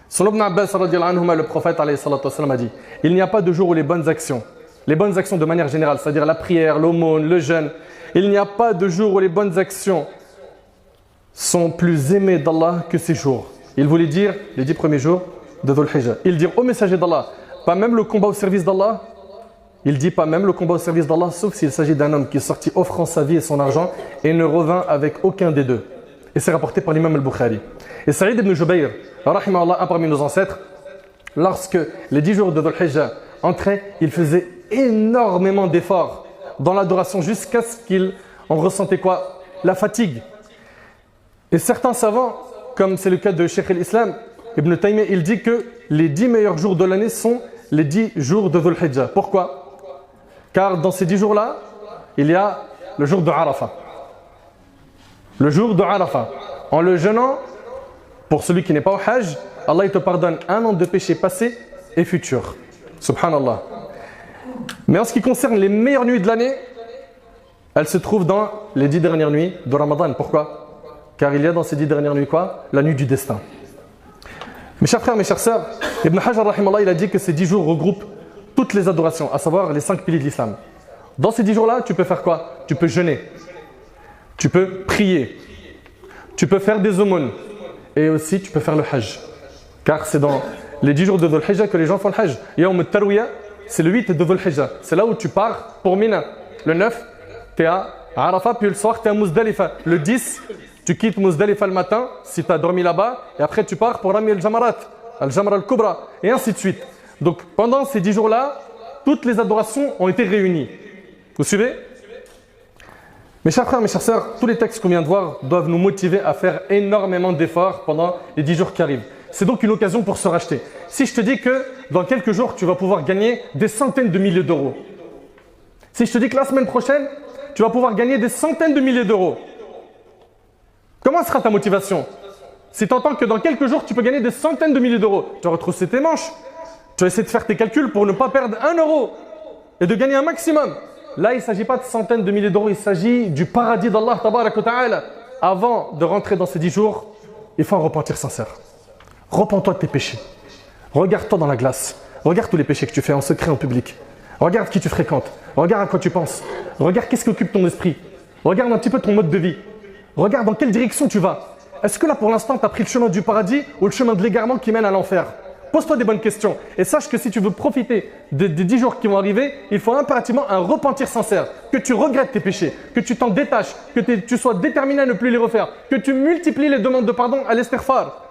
Selon Ibn Abbas, le prophète a dit, il n'y a pas de jour où les bonnes actions de manière générale, c'est-à-dire la prière, l'aumône, le jeûne, il n'y a pas de jour où les bonnes actions sont plus aimées d'Allah que ces jours. Il voulait dire les 10 premiers jours de Dhul Hijjah. Il dit au messager d'Allah, pas même le combat au service d'Allah. Il dit pas même le combat au service d'Allah, sauf s'il s'agit d'un homme qui est sorti offrant sa vie et son argent et ne revint avec aucun des deux. Et c'est rapporté par l'imam al-Bukhari. Et Saïd ibn Jubayr, rahimahullah, un parmi nos ancêtres, lorsque les 10 jours de Dhul Hijjah entraient, il faisait énormément d'efforts dans l'adoration jusqu'à ce qu'il en ressentait quoi? La fatigue. Et certains savants, comme c'est le cas de Cheikh al-Islam, Ibn Taymiyyah, il dit que les 10 meilleurs jours de l'année sont les 10 jours de Dhul Hijjah. Pourquoi? Car dans ces 10 jours-là, il y a le jour de Arafah. Le jour de Arafah. En le jeûnant, pour celui qui n'est pas au Hajj, Allah il te pardonne 1 an de péché passé et futur. Subhanallah. Mais en ce qui concerne les meilleures nuits de l'année, elles se trouvent dans les 10 dernières nuits de Ramadan. Pourquoi? Car il y a dans ces 10 dernières nuits quoi? La nuit du destin. Mes chers frères, mes chères sœurs, Ibn Hajar rahimallah, il a dit que ces 10 jours regroupent toutes les adorations, à savoir les 5 piliers de l'islam. Dans ces 10 jours-là, tu peux faire quoi? Tu peux jeûner, tu peux prier, tu peux faire des aumônes et aussi tu peux faire le hajj. Car c'est dans les 10 jours de Dhul Hijjah que les gens font le hajj. Yawm al-Tarwiyah, c'est le 8 de Dhul Hijjah. C'est là où tu pars pour Mina. Le 9, tu es à Arafah, puis le soir, tu es à Muzdalifa. Le 10, tu quittes Muzdalifa le matin, si tu as dormi là-bas, et après tu pars pour Rami al-Jamarat, al-Jamra al-Kubra, et ainsi de suite. Donc pendant ces 10 jours-là, toutes les adorations ont été réunies. Vous suivez? Mes chers frères, mes chères sœurs, tous les textes qu'on vient de voir doivent nous motiver à faire énormément d'efforts pendant les 10 jours qui arrivent. C'est donc une occasion pour se racheter. Si je te dis que dans quelques jours, tu vas pouvoir gagner des centaines de milliers d'euros. Si je te dis que la semaine prochaine, tu vas pouvoir gagner des centaines de milliers d'euros. Comment sera ta motivation? Si tu entends que dans quelques jours, tu peux gagner des centaines de milliers d'euros, tu vas retrousser tes manches. Tu vas essayer de faire tes calculs pour ne pas perdre 1 euro et de gagner un maximum. Là, il ne s'agit pas de centaines de milliers d'euros, il s'agit du paradis d'Allah tabarak wa ta'ala. Avant de rentrer dans ces 10 jours, il faut un repentir sincère. Repens-toi de tes péchés. Regarde-toi dans la glace. Regarde tous les péchés que tu fais en secret, en public. Regarde qui tu fréquentes. Regarde à quoi tu penses. Regarde qu'est-ce qui occupe ton esprit. Regarde un petit peu ton mode de vie. Regarde dans quelle direction tu vas. Est-ce que là, pour l'instant, tu as pris le chemin du paradis ou le chemin de l'égarement qui mène à l'enfer? Pose-toi des bonnes questions. Et sache que si tu veux profiter des 10 jours qui vont arriver, il faut impérativement un repentir sincère. Que tu regrettes tes péchés, que tu t'en détaches, que tu sois déterminé à ne plus les refaire, que tu multiplies les demandes de pardon à l'istighfar.